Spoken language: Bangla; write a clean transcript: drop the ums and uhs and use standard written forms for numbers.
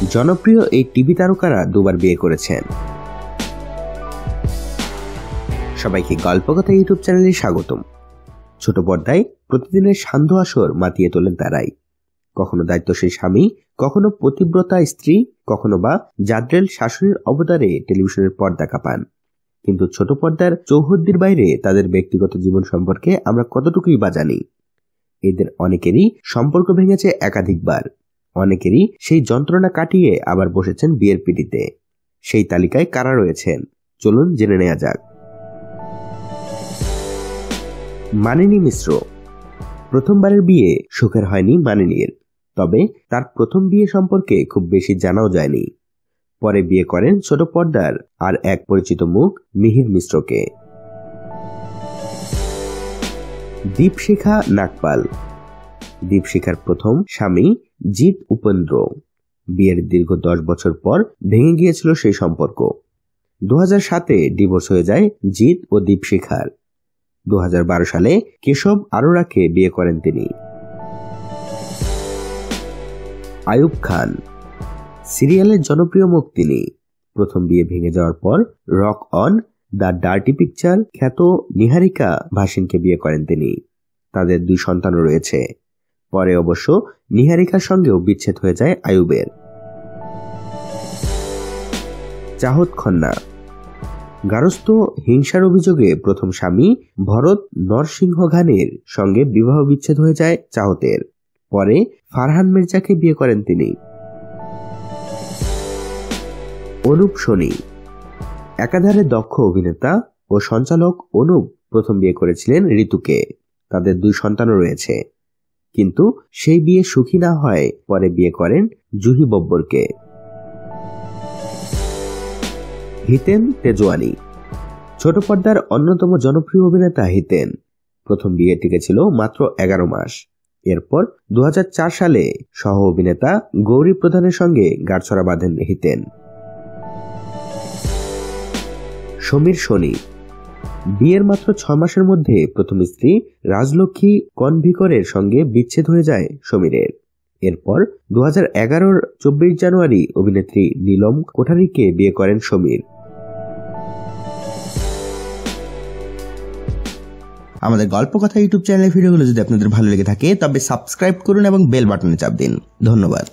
জনপ্রিয় এই টিভি তারকারা দুবার বিয়ে করেছেন। সবাইকে গল্পকথা ইউটিউব চ্যানেলে স্বাগতম। ছোট পর্দায় প্রতিদিনের সান্ধ্য আসর মাতিয়ে তোলেন তারাই। কখনো দায়িত্বশীল স্বামী, কখনো পতিব্রতা স্ত্রী, কখনো বা জাদ্রেল শাশুড়ির অবতারে টেলিভিশনের পর্দা কাঁপান। কিন্তু ছোট পর্দার চৌহদ্দির বাইরে তাদের ব্যক্তিগত জীবন সম্পর্কে আমরা কতটুকুই বা জানি। এদের অনেকেরই সম্পর্ক ভেঙেছে একাধিকবার, অনেকেরই সেই যন্ত্রণা কাটিয়ে আবার বসেছেন বিয়ের পিঁড়িতে। সেই তালিকায় কারা রয়েছেন চলুন জেনে নেওয়া যাক। মানিনী মিশ্র। প্রথমবারের বিয়ে সুখের হয়নি মানিনীর, তবে তার প্রথম বিয়ে সম্পর্কে খুব বেশি জানাও যায়নি। পরে বিয়ে করেন ছোট পর্দার আর এক পরিচিত মুখ মিহির মিশ্রকে। দীপশিখা নাগপাল। দীপশিখার প্রথম স্বামী জিৎ উপেন্দ্র। বিয়ের দীর্ঘ 10 বছর পর ভেঙে গিয়েছিল সেই সম্পর্ক। 2007-এ ডিভোর্স হয়ে যায় জিৎ ও দীপশিখার। 2012 সালে কেশব আরোরাকে বিয়ে করেন তিনি। আয়ুব খান। সিরিয়ালের জনপ্রিয় মুখ তিনি। প্রথম বিয়ে ভেঙে যাওয়ার পর rock on, the dirty picture খ্যাত নিহারিকা ভাসিনকে বিয়ে করেন তিনি। তাদের 2 সন্তানও রয়েছে। পরে অবশ্য নিহারিকার সঙ্গেও বিচ্ছেদ হয়ে যায় আয়ুবের। চাহত খন্না। গারস্থ হিংসার অভিযোগে প্রথম স্বামী ভরত নরসিংহঘানের সঙ্গে বিবাহ বিচ্ছেদ হয়ে যায় চাহতের। পরে ফারহান মির্জাকে বিয়ে করেন তিনি। অনুপ সোনি। একাধারে দক্ষ অভিনেতা ও সঞ্চালক অনুপ প্রথম বিয়ে করেছিলেন ঋতুকে। তাদের 2 সন্তানও রয়েছে, কিন্তু সেই বিয়ে সুখী না হয় পরে বিয়ে করেন জুহি বব্বরকে। হিতেন তেজওয়ানি। ছোট পর্দার অন্যতম জনপ্রিয় অভিনেতা হিতেন। প্রথম বিয়ে টিকেছিল মাত্র 11 মাস। এরপর 2004 সালে সহ অভিনেতা গৌরী প্রধানের সঙ্গে গাঁটছড়া বাঁধেন হিতেন। সমীর সোনি। বিয়ের মাত্র 6 মাসের মধ্যে প্রথম স্ত্রী রাজলক্ষ্মী কনভিকরের সঙ্গে বিচ্ছেদ হয়ে যায় সমীরের। এরপর 2011-র 24 জানুয়ারি অভিনেত্রী নীলম কোঠারিকে বিয়ে করেন সমীর। আমাদের গল্পকথা ইউটিউব চ্যানেলের ভিডিওগুলো যদি আপনাদের ভালো লেগে থাকে তবে সাবস্ক্রাইব করুন এবং বেল বাটনে চাপ দিন। ধন্যবাদ।